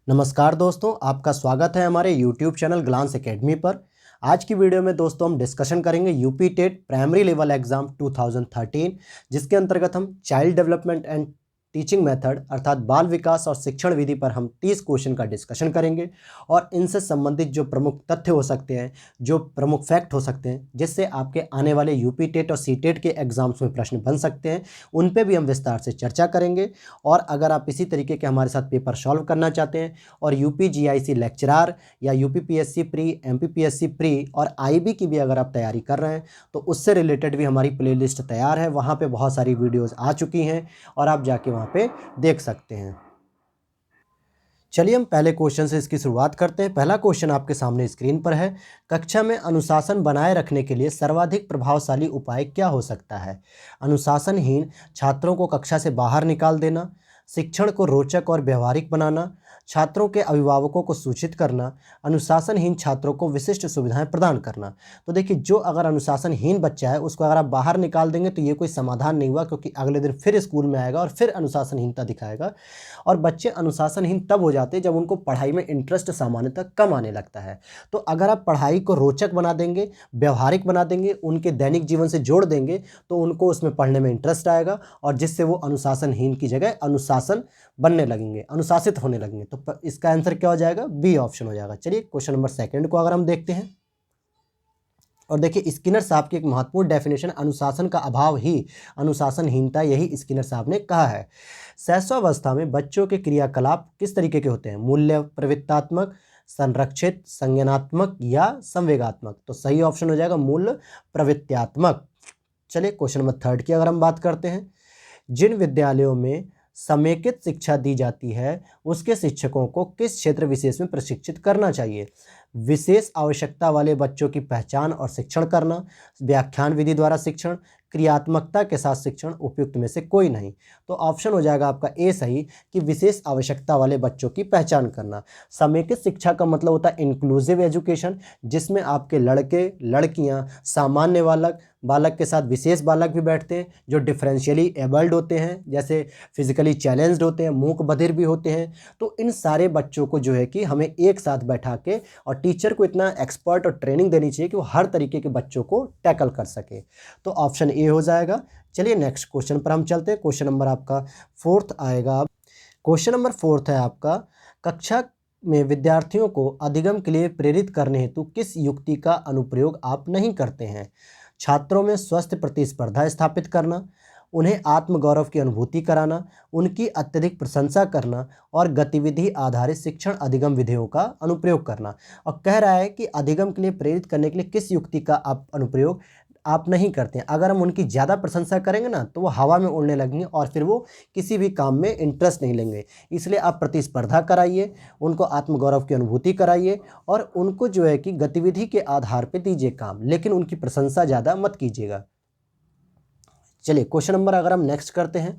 नमस्कार दोस्तों, आपका स्वागत है हमारे YouTube चैनल ग्लांस एकेडमी पर। आज की वीडियो में दोस्तों हम डिस्कशन करेंगे UP TET primary level exam 2013, जिसके अंतर्गत हम child development and teaching method अर्थात बाल विकास और शिक्षण विधि पर हम 30 क्वेश्चन का डिस्कशन करेंगे और इनसे संबंधित जो प्रमुख तथ्य हो सकते हैं, जो प्रमुख फैक्ट हो सकते हैं, जिससे आपके आने वाले यूपी टेट और सी टेट के एग्जाम्स में प्रश्न बन सकते हैं, उन पे भी हम विस्तार से चर्चा करेंगे। और अगर आप इसी तरीके के हमारे साथ पेपर सॉल्व करना चाहते हैं और यूपी जीआईसी लेक्चरार या UP PSC pre, MP PSC pre और आईबी की भी अगर आप तैयारी कर रहे हैं तो उससे रिलेटेड भी हमारी प्लेलिस्ट तैयार है। वहाँ पे बहुत सारी वीडियोस आ चुकी हैं और आप जाके वहाँ पे देख सकते हैं। चलिए हम पहले क्वेश्चन से इसकी शुरुआत करते हैं। पहला क्वेश्चन आपके सामने स्क्रीन पर है। कक्षा में अनुशासन बनाए रखने के लिए सर्वाधिक प्रभावशाली उपाय क्या हो सकता है? अनुशासनहीन छात्रों को कक्षा से बाहर निकाल देना, शिक्षण को रोचक और व्यवहारिक बनाना, छात्रों के अभिभावकों को सूचित करना, अनुशासनहीन छात्रों को विशिष्ट सुविधाएं प्रदान करना। तो देखिए, जो अगर अनुशासनहीन बच्चा है उसको अगर आप बाहर निकाल देंगे तो ये कोई समाधान नहीं हुआ, क्योंकि अगले दिन फिर स्कूल में आएगा और फिर अनुशासनहीनता दिखाएगा। और बच्चे अनुशासनहीन तब हो जाते हैं जब उनको पढ़ाई में इंटरेस्ट सामान्यतः कम आने लगता है। तो अगर आप पढ़ाई को रोचक बना देंगे, व्यवहारिक बना देंगे, उनके दैनिक जीवन से जोड़ देंगे तो उनको उसमें पढ़ने में इंटरेस्ट आएगा और जिससे वो अनुशासनहीन की जगह अनुशासन बनने लगेंगे, अनुशासित होने लगेंगे। तो इसका आंसर क्या हो जाएगा? बी ऑप्शन हो जाएगा। चलिए क्वेश्चन नंबर सेकंड को अगर हम देखते हैं और देखिए, स्किनर साहब की एक महत्वपूर्ण डेफिनेशन, अनुशासन का अभाव ही अनुशासनहीनता, यही स्किनर साहब ने कहा है। शैशवावस्था में बच्चों के क्रियाकलाप किस तरीके के होते हैं? मूल्य प्रवृत्तात्मक, संरक्षित, संज्ञानात्मक या संवेगात्मक? तो सही ऑप्शन हो जाएगा मूल्य प्रवृत्त्यात्मक। चलिए क्वेश्चन नंबर थर्ड की अगर हम बात करते हैं। जिन विद्यालयों में समेकित शिक्षा दी जाती है उसके शिक्षकों को किस क्षेत्र विशेष में प्रशिक्षित करना चाहिए? विशेष आवश्यकता वाले बच्चों की पहचान और शिक्षण करना, व्याख्यान विधि द्वारा शिक्षण, क्रियात्मकता के साथ शिक्षण, उपयुक्त में से कोई नहीं। तो ऑप्शन हो जाएगा आपका ए सही कि विशेष आवश्यकता वाले बच्चों की पहचान करना। समेकित शिक्षा का मतलब होता है इंक्लूसिव एजुकेशन, जिसमें आपके लड़के लड़कियां, सामान्य बालक के साथ विशेष बालक भी बैठते हैं, जो डिफरेंशियली एबल्ड होते हैं, जैसे फिजिकली चैलेंज्ड होते हैं, मूक बधिर भी होते हैं। तो इन सारे बच्चों को जो है कि हमें एक साथ बैठा के और टीचर को इतना एक्सपर्ट और ट्रेनिंग देनी चाहिए कि वो हर तरीके के बच्चों को टैकल कर सके। तो ऑप्शन ए हो जाएगा। चलिए नेक्स्ट क्वेश्चन पर हम चलते हैं। क्वेश्चन नंबर आपका फोर्थ आएगा। क्वेश्चन नंबर फोर्थ है आपका, कक्षा में विद्यार्थियों को अधिगम के लिए प्रेरित करने हेतु किस युक्ति का अनुप्रयोग आप नहीं करते हैं? छात्रों में स्वस्थ प्रतिस्पर्धा स्थापित करना, उन्हें आत्मगौरव की अनुभूति कराना, उनकी अत्यधिक प्रशंसा करना और गतिविधि आधारित शिक्षण अधिगम विधियों का अनुप्रयोग करना। और कह रहा है कि अधिगम के लिए प्रेरित करने के लिए किस युक्ति का आप अनुप्रयोग आप नहीं करते हैं। अगर हम उनकी ज़्यादा प्रशंसा करेंगे ना तो वो हवा में उड़ने लगेंगे और फिर वो किसी भी काम में इंटरेस्ट नहीं लेंगे। इसलिए आप प्रतिस्पर्धा कराइए, उनको आत्मगौरव की अनुभूति कराइए और उनको जो है कि गतिविधि के आधार पर दीजिए काम, लेकिन उनकी प्रशंसा ज़्यादा मत कीजिएगा। चलिए क्वेश्चन नंबर अगर हम नेक्स्ट करते हैं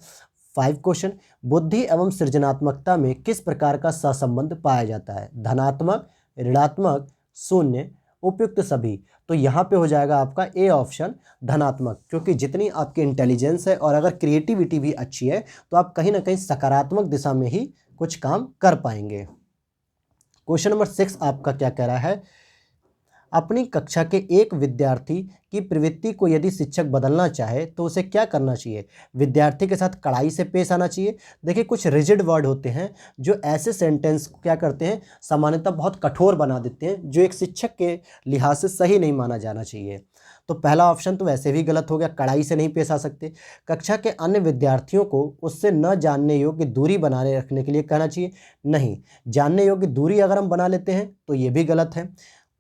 5 क्वेश्चन, बुद्धि एवं सृजनात्मकता में किस प्रकार का सहसंबंध पाया जाता है? धनात्मक, ऋणात्मक, शून्य, उपयुक्त सभी? तो यहाँ पे हो जाएगा आपका ए ऑप्शन धनात्मक, क्योंकि जितनी आपकी इंटेलिजेंस है और अगर क्रिएटिविटी भी अच्छी है तो आप कहीं ना कहीं सकारात्मक दिशा में ही कुछ काम कर पाएंगे। क्वेश्चन नंबर 6 आपका क्या कह रहा है? अपनी कक्षा के एक विद्यार्थी की प्रवृत्ति को यदि शिक्षक बदलना चाहे तो उसे क्या करना चाहिए? विद्यार्थी के साथ कड़ाई से पेश आना चाहिए। देखिए, कुछ रिजिड वर्ड होते हैं जो ऐसे सेंटेंस को क्या करते हैं, सामान्यतः बहुत कठोर बना देते हैं, जो एक शिक्षक के लिहाज से सही नहीं माना जाना चाहिए। तो पहला ऑप्शन तो वैसे भी गलत हो गया, कड़ाई से नहीं पेश आ सकते। कक्षा के अन्य विद्यार्थियों को उससे न जानने योग्य दूरी बनाए रखने के लिए कहना चाहिए। नहीं, जानने योग्य दूरी अगर हम बना लेते हैं तो ये भी गलत है।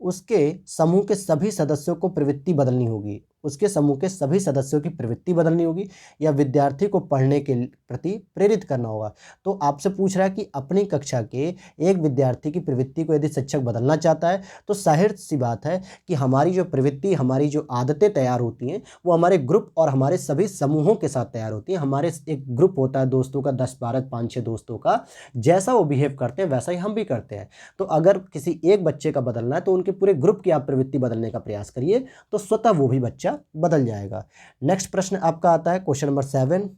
उसके समूह के सभी सदस्यों को प्रवृत्ति बदलनी होगी, उसके समूह के सभी सदस्यों की प्रवृत्ति बदलनी होगी या विद्यार्थी को पढ़ने के प्रति प्रेरित करना होगा। तो आपसे पूछ रहा है कि अपनी कक्षा के एक विद्यार्थी की प्रवृत्ति को यदि शिक्षक बदलना चाहता है तो जाहिर सी बात है कि हमारी जो प्रवृत्ति, हमारी जो आदतें तैयार होती हैं वो हमारे ग्रुप और हमारे सभी समूहों के साथ तैयार होती हैं। हमारे एक ग्रुप होता है दोस्तों का, 10-12, 5-6 दोस्तों का, जैसा वो बिहेव करते हैं वैसा ही हम भी करते हैं। तो अगर किसी एक बच्चे का बदलना है तो उनके पूरे ग्रुप की आप प्रवृत्ति बदलने का प्रयास करिए, तो स्वतः वो भी बच्चा बदल जाएगा। नेक्स्ट प्रश्न आपका आता है क्वेश्चन नंबर 7।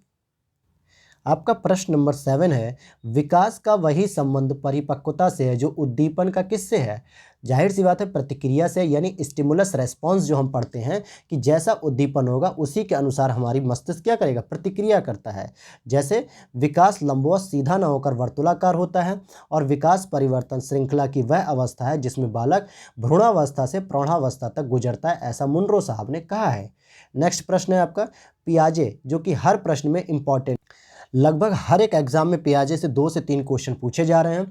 आपका प्रश्न नंबर 7 है, विकास का वही संबंध परिपक्वता से है जो उद्दीपन का किससे है। जाहिर सी बात है प्रतिक्रिया से, यानी स्टिमुलस रेस्पॉन्स जो हम पढ़ते हैं कि जैसा उद्दीपन होगा उसी के अनुसार हमारी मस्तिष्क क्या करेगा, प्रतिक्रिया करता है। जैसे विकास लंबवत सीधा न होकर वर्तुलाकार होता है, और विकास परिवर्तन श्रृंखला की वह अवस्था है जिसमें बालक भ्रूणावस्था से प्रौढ़ावस्था तक गुजरता है, ऐसा मुनरो साहब ने कहा है। नेक्स्ट प्रश्न है आपका पियाजे, जो कि हर प्रश्न में इंपॉर्टेंट, लगभग हर एक एग्जाम में पियाजे से 2 से 3 क्वेश्चन पूछे जा रहे हैं।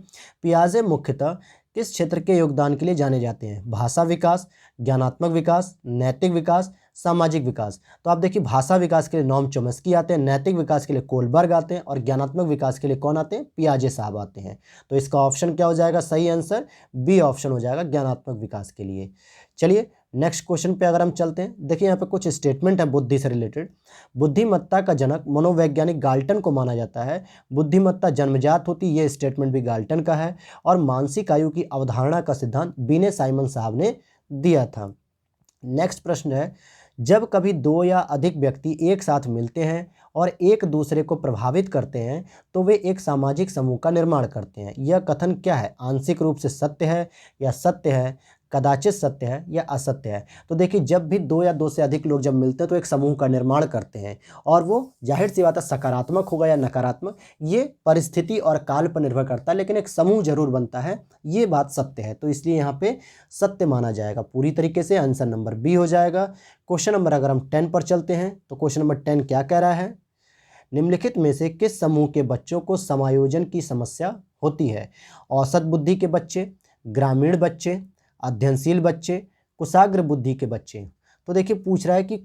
पियाजे मुख्यतः किस क्षेत्र के योगदान के लिए जाने जाते हैं। भाषा विकास, ज्ञानात्मक विकास, नैतिक विकास, सामाजिक विकास। तो आप देखिए भाषा विकास के लिए नॉम चॉम्स्की आते हैं, नैतिक विकास के लिए कोलबर्ग आते हैं, और ज्ञानात्मक विकास के लिए कौन आते हैं, पियाजे साहब आते हैं। तो इसका ऑप्शन क्या हो जाएगा, सही आंसर बी ऑप्शन हो जाएगा ज्ञानात्मक विकास के लिए। चलिए नेक्स्ट क्वेश्चन पे अगर हम चलते हैं, देखिए यहाँ पे कुछ स्टेटमेंट है बुद्धि से रिलेटेड। बुद्धिमत्ता का जनक मनोवैज्ञानिक गाल्टन को माना जाता है। बुद्धिमत्ता जन्मजात होती, ये स्टेटमेंट भी गाल्टन का है। और मानसिक आयु की अवधारणा का सिद्धांत बीने साइमन साहब ने दिया था। नेक्स्ट प्रश्न है, जब कभी 2 या अधिक व्यक्ति एक साथ मिलते हैं और एक दूसरे को प्रभावित करते हैं तो वे एक सामाजिक समूह का निर्माण करते हैं। यह कथन क्या है, आंशिक रूप से सत्य है, या सत्य है, कदाचित सत्य है, या असत्य है। तो देखिए जब भी 2 या 2 से अधिक लोग जब मिलते हैं तो एक समूह का निर्माण करते हैं, और वो जाहिर सी बात है सकारात्मक होगा या नकारात्मक, ये परिस्थिति और काल पर निर्भर करता है, लेकिन एक समूह जरूर बनता है, ये बात सत्य है। तो इसलिए यहाँ पे सत्य माना जाएगा पूरी तरीके से, आंसर नंबर बी हो जाएगा। क्वेश्चन नंबर अगर हम 10 पर चलते हैं तो क्वेश्चन नंबर 10 क्या कह रहा है, निम्नलिखित में से किस समूह के बच्चों को समायोजन की समस्या होती है। औसत बुद्धि के बच्चे, ग्रामीण बच्चे, अध्ययनशील बच्चे, कुशाग्र बुद्धि के बच्चे। तो देखिए पूछ रहा है कि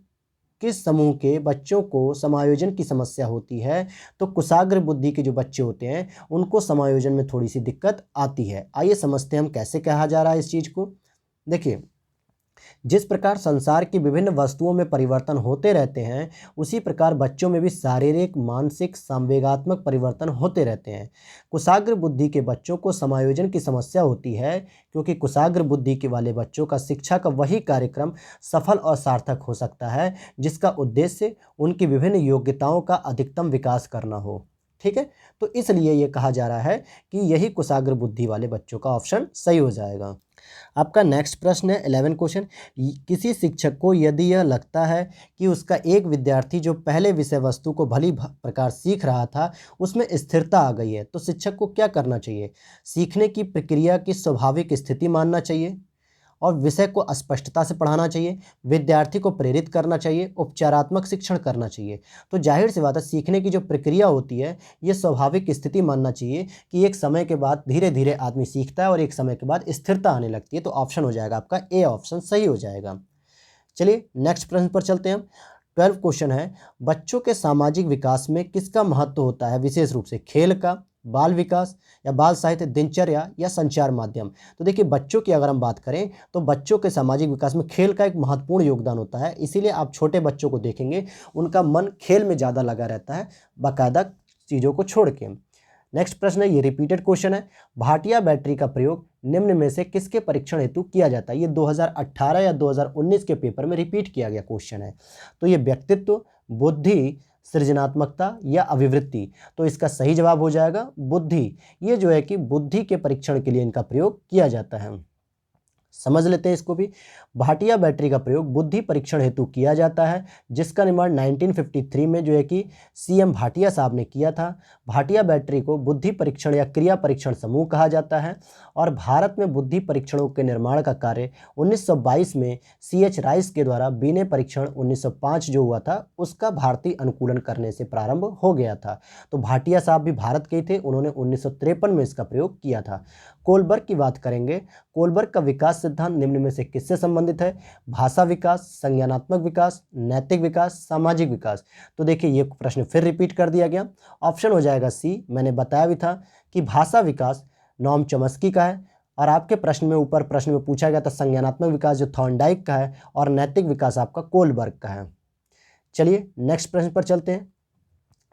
किस समूह के बच्चों को समायोजन की समस्या होती है। तो कुशाग्र बुद्धि के जो बच्चे होते हैं उनको समायोजन में थोड़ी सी दिक्कत आती है। आइए समझते हैं हम कैसे कहा जा रहा है इस चीज़ को। देखिए जिस प्रकार संसार की विभिन्न वस्तुओं में परिवर्तन होते रहते हैं, उसी प्रकार बच्चों में भी शारीरिक, मानसिक, संवेगात्मक परिवर्तन होते रहते हैं। कुशाग्र बुद्धि के बच्चों को समायोजन की समस्या होती है क्योंकि कुशाग्र बुद्धि के वाले बच्चों का शिक्षा का वही कार्यक्रम सफल और सार्थक हो सकता है जिसका उद्देश्य उनकी विभिन्न योग्यताओं का अधिकतम विकास करना हो। ठीक है, तो इसलिए ये कहा जा रहा है कि यही कुशाग्र बुद्धि वाले बच्चों का ऑप्शन सही हो जाएगा। आपका नेक्स्ट प्रश्न है 11 क्वेश्चन, किसी शिक्षक को यदि यह लगता है कि उसका एक विद्यार्थी जो पहले विषय वस्तु को भली प्रकार सीख रहा था उसमें स्थिरता आ गई है तो शिक्षक को क्या करना चाहिए। सीखने की प्रक्रिया की स्वाभाविक स्थिति मानना चाहिए और विषय को स्पष्टता से पढ़ाना चाहिए, विद्यार्थी को प्रेरित करना चाहिए, उपचारात्मक शिक्षण करना चाहिए। तो जाहिर सी बात है सीखने की जो प्रक्रिया होती है ये स्वाभाविक स्थिति मानना चाहिए कि एक समय के बाद धीरे धीरे आदमी सीखता है और एक समय के बाद स्थिरता आने लगती है। तो ऑप्शन हो जाएगा आपका ए ऑप्शन सही हो जाएगा। चलिए नेक्स्ट प्रश्न पर चलते हैं हम। 12 क्वेश्चन है, बच्चों के सामाजिक विकास में किसका महत्व होता है, विशेष रूप से खेल का, बाल विकास या बाल साहित्य, दिनचर्या या संचार माध्यम। तो देखिए बच्चों की अगर हम बात करें तो बच्चों के सामाजिक विकास में खेल का एक महत्वपूर्ण योगदान होता है। इसीलिए आप छोटे बच्चों को देखेंगे उनका मन खेल में ज़्यादा लगा रहता है बाकायदा चीज़ों को छोड़ के। नेक्स्ट प्रश्न है, ये रिपीटेड क्वेश्चन है, भाटिया बैटरी का प्रयोग निम्न में से किसके परीक्षण हेतु किया जाता है। ये 2018 या 2019 के पेपर में रिपीट किया गया क्वेश्चन है। तो ये व्यक्तित्व, बुद्धि, सृजनात्मकता या अभिवृत्ति। तो इसका सही जवाब हो जाएगा बुद्धि। ये जो है कि बुद्धि के परीक्षण के लिए इनका प्रयोग किया जाता है। समझ लेते हैं इसको भी। भाटिया बैटरी का प्रयोग बुद्धि परीक्षण हेतु किया जाता है जिसका निर्माण 1953 में जो है कि सीएम भाटिया साहब ने किया था। भाटिया बैटरी को बुद्धि परीक्षण या क्रिया परीक्षण समूह कहा जाता है और भारत में बुद्धि परीक्षणों के निर्माण का कार्य 1922 में CH राइस के द्वारा बीने परीक्षण 1905 जो हुआ था उसका भारतीय अनुकूलन करने से प्रारंभ हो गया था। तो भाटिया साहब भी भारत के थे, उन्होंने 1953 में इसका प्रयोग किया था। कोलबर्ग की बात करेंगे, कोलबर्ग का विकास सिद्धांत निम्न में से किससे संबंधित है, भाषा विकास, संज्ञानात्मक विकास, नैतिक विकास, सामाजिक विकास। तो देखिए ये प्रश्न फिर रिपीट कर दिया गया, ऑप्शन हो जाएगा सी। मैंने बताया भी था कि भाषा विकास नॉम चॉम्स्की का है और आपके प्रश्न में ऊपर प्रश्न में पूछा गया था संज्ञानात्मक विकास जो थॉर्नडाइक का है और नैतिक विकास आपका कोलबर्ग का है। चलिए नेक्स्ट प्रश्न पर चलते हैं।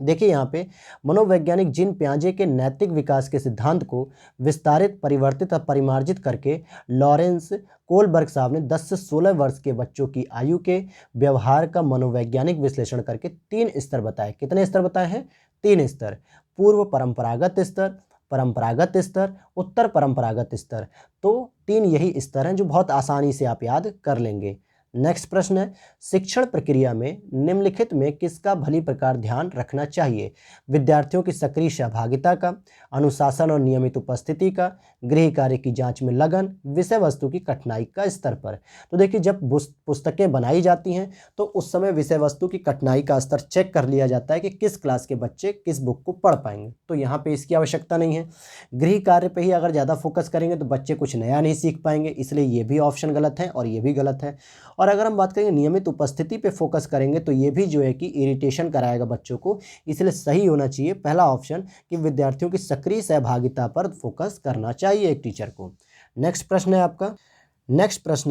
देखिए यहाँ पे मनोवैज्ञानिक जीन पियाजे के नैतिक विकास के सिद्धांत को विस्तारित, परिवर्तित और परिमार्जित करके लॉरेंस कोलबर्ग साहब ने 10 से 16 वर्ष के बच्चों की आयु के व्यवहार का मनोवैज्ञानिक विश्लेषण करके 3 स्तर बताए। कितने स्तर बताए हैं, 3 स्तर, पूर्व परंपरागत स्तर, परंपरागत स्तर, उत्तर परंपरागत स्तर। तो 3 यही स्तर हैं जो बहुत आसानी से आप याद कर लेंगे। नेक्स्ट प्रश्न है, शिक्षण प्रक्रिया में निम्नलिखित में किसका भली प्रकार ध्यान रखना चाहिए? विद्यार्थियों की सक्रिय सहभागिता का, अनुशासन और नियमित उपस्थिति का, गृह कार्य की जांच में लगन, विषय वस्तु की कठिनाई का स्तर पर। तो देखिए, जब पुस्तकें बनाई जाती हैं तो उस समय विषय वस्तु की कठिनाई का स्तर चेक कर लिया जाता है कि किस क्लास के बच्चे किस बुक को पढ़ पाएंगे, तो यहाँ पे इसकी आवश्यकता नहीं है। गृह कार्य पे ही अगर ज़्यादा फोकस करेंगे तो बच्चे कुछ नया नहीं सीख पाएंगे, इसलिए ये भी ऑप्शन गलत है और ये भी गलत है। और अगर हम बात करेंगे नियमित उपस्थिति पे फोकस करेंगे तो ये भी जो है कि इरिटेशन कराएगा बच्चों को, इसलिए सही होना चाहिए पहला ऑप्शन कि विद्यार्थियों की सक्रिय सहभागिता पर फोकस करना चाहिए एक टीचर को। नेक्स्ट प्रश्न है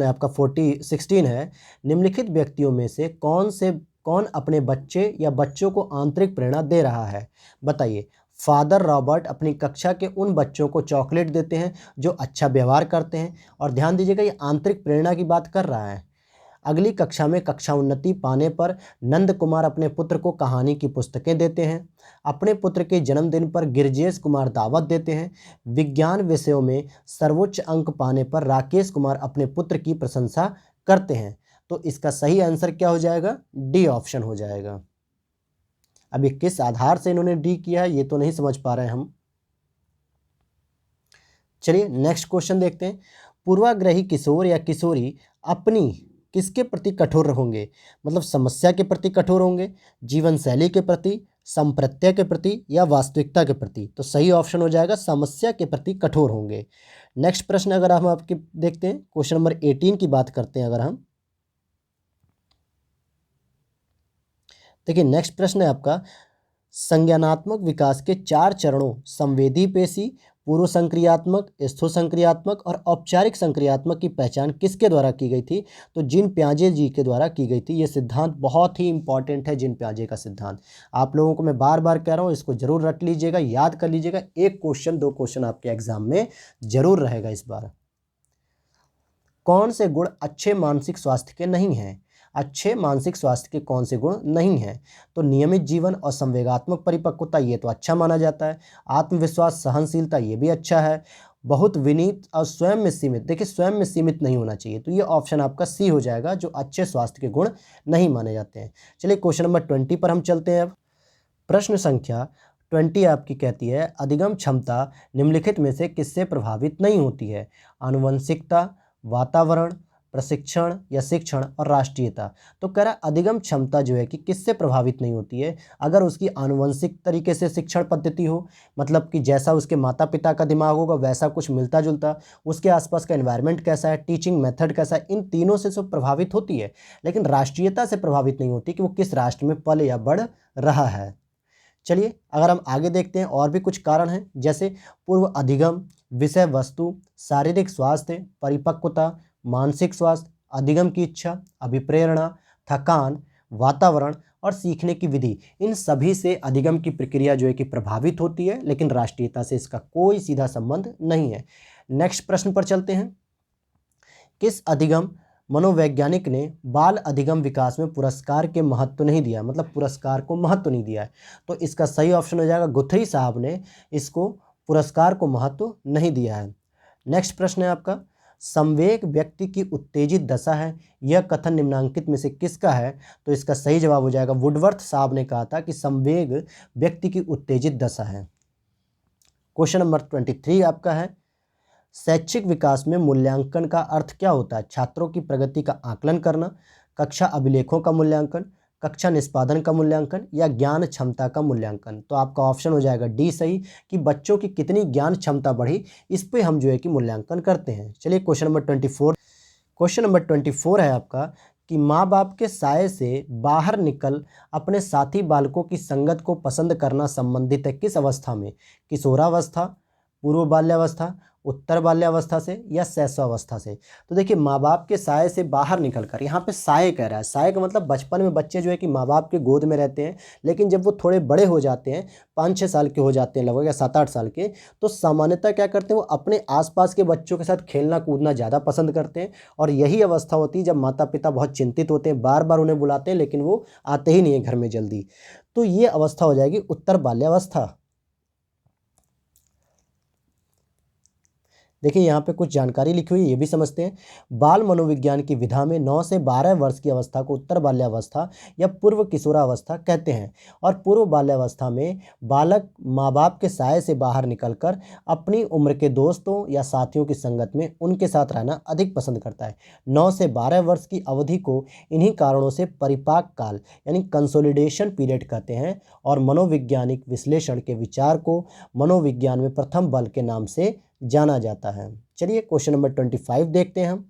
आपका 16 है, निम्नलिखित व्यक्तियों में से कौन अपने बच्चे या बच्चों को आंतरिक प्रेरणा दे रहा है? बताइए। फादर रॉबर्ट अपनी कक्षा के उन बच्चों को चॉकलेट देते हैं जो अच्छा व्यवहार करते हैं, और ध्यान दीजिएगा ये आंतरिक प्रेरणा की बात कर रहा है। अगली कक्षा में कक्षा उन्नति पाने पर नंद कुमार अपने पुत्र को कहानी की पुस्तकें देते हैं। अपने पुत्र के जन्मदिन पर गिरजेश कुमार दावत देते हैं। विज्ञान विषयों में सर्वोच्च अंक पाने पर राकेश कुमार अपने पुत्र की प्रशंसा करते हैं। तो इसका सही आंसर क्या हो जाएगा? डी ऑप्शन हो जाएगा। अभी किस आधार से इन्होंने डी किया है ये तो नहीं समझ पा रहे हैं हम। चलिए नेक्स्ट क्वेश्चन देखते हैं। पूर्वाग्रही किशोर या किशोरी अपनी किसके प्रति कठोर होंगे? मतलब समस्या के प्रति कठोर होंगे, जीवन शैली के प्रति, संप्रत्यय के प्रति, या वास्तविकता के प्रति? तो सही ऑप्शन हो जाएगा समस्या के प्रति कठोर होंगे। नेक्स्ट प्रश्न अगर हम आपके देखते हैं, क्वेश्चन नंबर 18 की बात करते हैं अगर हम, देखिए नेक्स्ट प्रश्न है आपका, संज्ञानात्मक विकास के 4 चरणों संवेदी पेशी, पूर्व संक्रियात्मक, स्थूल संक्रियात्मक और औपचारिक संक्रियात्मक की पहचान किसके द्वारा की गई थी? तो जिन प्याजे जी के द्वारा की गई थी। ये सिद्धांत बहुत ही इंपॉर्टेंट है, जिन प्याजे का सिद्धांत। आप लोगों को मैं बार बार कह रहा हूँ, इसको जरूर रट लीजिएगा, याद कर लीजिएगा, 1 क्वेश्चन 2 क्वेश्चन आपके एग्जाम में जरूर रहेगा इस बार। कौन से गुण अच्छे मानसिक स्वास्थ्य के नहीं हैं? अच्छे मानसिक स्वास्थ्य के कौन से गुण नहीं हैं? तो नियमित जीवन और संवेगात्मक परिपक्वता, ये तो अच्छा माना जाता है। आत्मविश्वास, सहनशीलता, ये भी अच्छा है। बहुत विनीत और स्वयं में सीमित, देखिए स्वयं में सीमित नहीं होना चाहिए, तो ये ऑप्शन आपका सी हो जाएगा, जो अच्छे स्वास्थ्य के गुण नहीं माने जाते हैं। चलिए क्वेश्चन नंबर 20 पर हम चलते हैं। अब प्रश्न संख्या 20 आपकी कहती है, अधिगम क्षमता निम्नलिखित में से किससे प्रभावित नहीं होती है? आनुवंशिकता, वातावरण, प्रशिक्षण या शिक्षण और राष्ट्रीयता। तो कह रहा है अधिगम क्षमता जो है कि किससे प्रभावित नहीं होती है? अगर उसकी आनुवंशिक तरीके से शिक्षण पद्धति हो, मतलब कि जैसा उसके माता पिता का दिमाग होगा वैसा कुछ मिलता जुलता, उसके आसपास का एनवायरनमेंट कैसा है, टीचिंग मेथड कैसा है, इन तीनों से सब प्रभावित होती है। लेकिन राष्ट्रीयता से प्रभावित नहीं होती कि वो किस राष्ट्र में पल या बढ़ रहा है। चलिए अगर हम आगे देखते हैं, और भी कुछ कारण हैं, जैसे पूर्व अधिगम, विषय वस्तु, शारीरिक स्वास्थ्य, परिपक्वता, मानसिक स्वास्थ्य, अधिगम की इच्छा, अभिप्रेरणा, थकान, वातावरण और सीखने की विधि। इन सभी से अधिगम की प्रक्रिया जो है कि प्रभावित होती है, लेकिन राष्ट्रीयता से इसका कोई सीधा संबंध नहीं है। नेक्स्ट प्रश्न पर चलते हैं। किस अधिगम मनोवैज्ञानिक ने बाल अधिगम विकास में पुरस्कार के महत्व नहीं दिया, मतलब पुरस्कार को महत्व नहीं दिया है? तो इसका सही ऑप्शन हो जाएगा, गुथरी साहब ने इसको पुरस्कार को महत्व नहीं दिया है। नेक्स्ट प्रश्न है आपका, संवेग व्यक्ति की उत्तेजित दशा है, यह कथन निम्नांकित में से किसका है? तो इसका सही जवाब हो जाएगा, वुडवर्थ साहब ने कहा था कि संवेग व्यक्ति की उत्तेजित दशा है। क्वेश्चन नंबर 23 आपका है, शैक्षिक विकास में मूल्यांकन का अर्थ क्या होता है? छात्रों की प्रगति का आकलन करना, कक्षा अभिलेखों का मूल्यांकन, कक्षा निष्पादन का मूल्यांकन या ज्ञान क्षमता का मूल्यांकन? तो आपका ऑप्शन हो जाएगा डी सही, कि बच्चों की कितनी ज्ञान क्षमता बढ़ी, इस पे हम जो है कि मूल्यांकन करते हैं। चलिए क्वेश्चन नंबर 24 है आपका, कि माँ बाप के साये से बाहर निकल अपने साथी बालकों की संगत को पसंद करना संबंधित है किस अवस्था में? किशोरावस्था, पूर्व बाल्यावस्था, उत्तर बाल्यावस्था से या शैशवावस्था से? तो देखिए माँ बाप के साये से बाहर निकलकर, यहाँ पे साये कह रहा है, साये का मतलब बचपन में बच्चे जो है कि माँ बाप के गोद में रहते हैं, लेकिन जब वो थोड़े बड़े हो जाते हैं, 5-6 साल के हो जाते हैं लगभग, या 7-8 साल के, तो सामान्यतः क्या करते हैं, वो अपने आसपास के बच्चों के साथ खेलना कूदना ज़्यादा पसंद करते हैं। और यही अवस्था होती है जब माता पिता बहुत चिंतित होते हैं, बार बार उन्हें बुलाते हैं लेकिन वो आते ही नहीं है घर में जल्दी। तो ये अवस्था हो जाएगी उत्तर बाल्यावस्था। देखिए यहाँ पे कुछ जानकारी लिखी हुई है, ये भी समझते हैं। बाल मनोविज्ञान की विधा में 9 से 12 वर्ष की अवस्था को उत्तर बाल्यावस्था या पूर्व किशोरावस्था कहते हैं। और पूर्व बाल्यावस्था में बालक माँ बाप के साये से बाहर निकलकर अपनी उम्र के दोस्तों या साथियों की संगत में उनके साथ रहना अधिक पसंद करता है। 9 से 12 वर्ष की अवधि को इन्हीं कारणों से परिपाक काल यानी कंसोलिडेशन पीरियड कहते हैं। और मनोवैज्ञानिक विश्लेषण के विचार को मनोविज्ञान में प्रथम बल के नाम से जाना जाता है। चलिए क्वेश्चन नंबर 25 देखते हैं हम।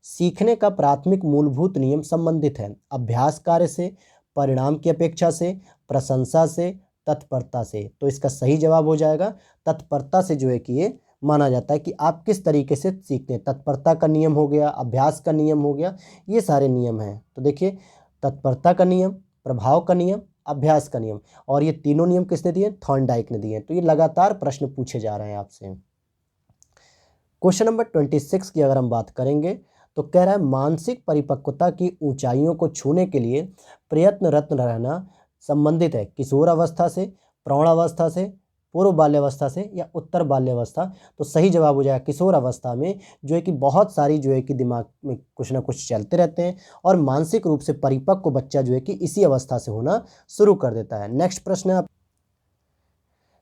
सीखने का प्राथमिक मूलभूत नियम संबंधित है अभ्यास कार्य से, परिणाम की अपेक्षा से, प्रशंसा से, तत्परता से। तो इसका सही जवाब हो जाएगा तत्परता से, जो है कि ये माना जाता है कि आप किस तरीके से सीखते हैं। तत्परता का नियम हो गया, अभ्यास का नियम हो गया, ये सारे नियम हैं। तो देखिए तत्परता का नियम, प्रभाव का नियम, अभ्यास का नियम, और ये तीनों नियम किसने दिए? थॉर्नडाइक ने दिए। तो ये लगातार प्रश्न पूछे जा रहे हैं आपसे। क्वेश्चन नंबर 26 की अगर हम बात करेंगे तो कह रहा है मानसिक परिपक्वता की ऊंचाइयों को छूने के लिए प्रयत्नरत रहना संबंधित है किशोर अवस्था से, प्रौढ़ावस्था से, पूर्व बाल्यावस्था से या उत्तर बाल्यावस्था। तो सही जवाब हो जाएगा किशोर अवस्था में, जो है कि बहुत सारी जो है कि दिमाग में कुछ ना कुछ चलते रहते हैं और मानसिक रूप से परिपक्व बच्चा जो है कि इसी अवस्था से होना शुरू कर देता है। नेक्स्ट प्रश्न है,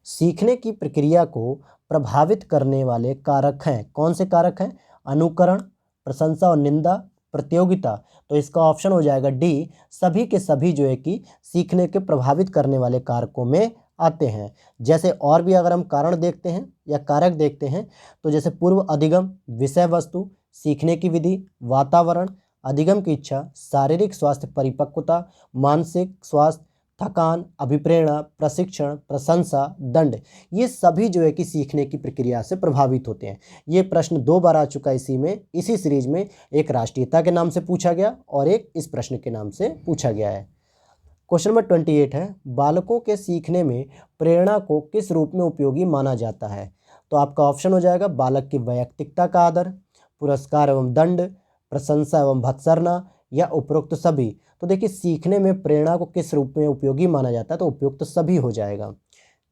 सीखने की प्रक्रिया को प्रभावित करने वाले कारक हैं। कौन से कारक हैं? अनुकरण, प्रशंसा और निंदा, प्रतियोगिता। तो इसका ऑप्शन हो जाएगा डी, सभी के सभी जो है कि सीखने के प्रभावित करने वाले कारकों में आते हैं। जैसे और भी अगर हम कारण देखते हैं या कारक देखते हैं तो जैसे पूर्व अधिगम, विषय वस्तु, सीखने की विधि, वातावरण, अधिगम की इच्छा, शारीरिक स्वास्थ्य परिपक्वता, मानसिक स्वास्थ्य, थकान, अभिप्रेरणा, प्रशिक्षण, प्रशंसा, दंड, ये सभी जो है कि सीखने की प्रक्रिया से प्रभावित होते हैं। ये प्रश्न 2 बार आ चुका है इसी सीरीज में। एक राष्ट्रीयता के नाम से पूछा गया और एक इस प्रश्न के नाम से पूछा गया है। क्वेश्चन नंबर 28 है, बालकों के सीखने में प्रेरणा को किस रूप में उपयोगी माना जाता है? तो आपका ऑप्शन हो जाएगा बालक की वैयक्तिकता का आदर, पुरस्कार एवं दंड, प्रशंसा एवं भत्सरना या उपरोक्त सभी। तो देखिए सीखने में प्रेरणा को किस रूप में उपयोगी माना जाता है? तो उपयुक्त सभी हो जाएगा।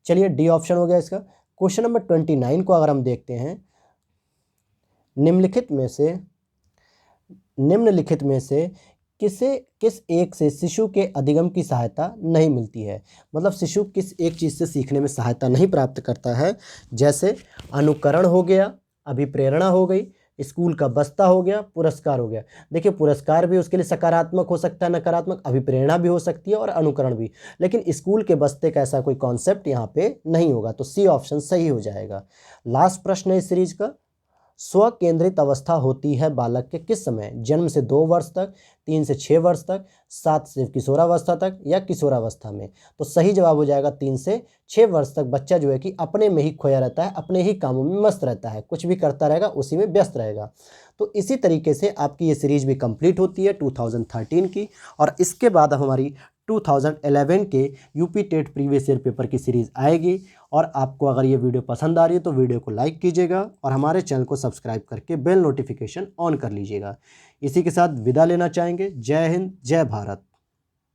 चलिए डी ऑप्शन हो गया इसका। क्वेश्चन नंबर 29 को अगर हम देखते हैं, निम्नलिखित में से किस एक से शिशु के अधिगम की सहायता नहीं मिलती है? मतलब शिशु किस एक चीज़ से सीखने में सहायता नहीं प्राप्त करता है? जैसे अनुकरण हो गया, अभिप्रेरणा हो गई, स्कूल का बस्ता हो गया, पुरस्कार हो गया। देखिए पुरस्कार भी उसके लिए सकारात्मक हो सकता है, नकारात्मक, अभिप्रेरणा भी हो सकती है और अनुकरण भी, लेकिन स्कूल के बस्ते का ऐसा कोई कॉन्सेप्ट यहाँ पे नहीं होगा। तो सी ऑप्शन सही हो जाएगा। लास्ट प्रश्न है इस सीरीज का, स्व केंद्रित अवस्था होती है बालक के किस समय? जन्म से 2 वर्ष तक, 3 से 6 वर्ष तक, 7 से किशोरावस्था तक या किशोरावस्था में? तो सही जवाब हो जाएगा 3 से 6 वर्ष तक बच्चा जो है कि अपने में ही खोया रहता है, अपने ही कामों में मस्त रहता है, कुछ भी करता रहेगा, उसी में व्यस्त रहेगा। तो इसी तरीके से आपकी ये सीरीज भी कंप्लीट होती है 2013 की। और इसके बाद हमारी 2011 के UP TET previous year paper की सीरीज़ आएगी। और आपको अगर ये वीडियो पसंद आ रही है तो वीडियो को लाइक कीजिएगा और हमारे चैनल को सब्सक्राइब करके बेल नोटिफिकेशन ऑन कर लीजिएगा। इसी के साथ विदा लेना चाहेंगे। जय हिंद, जय भारत।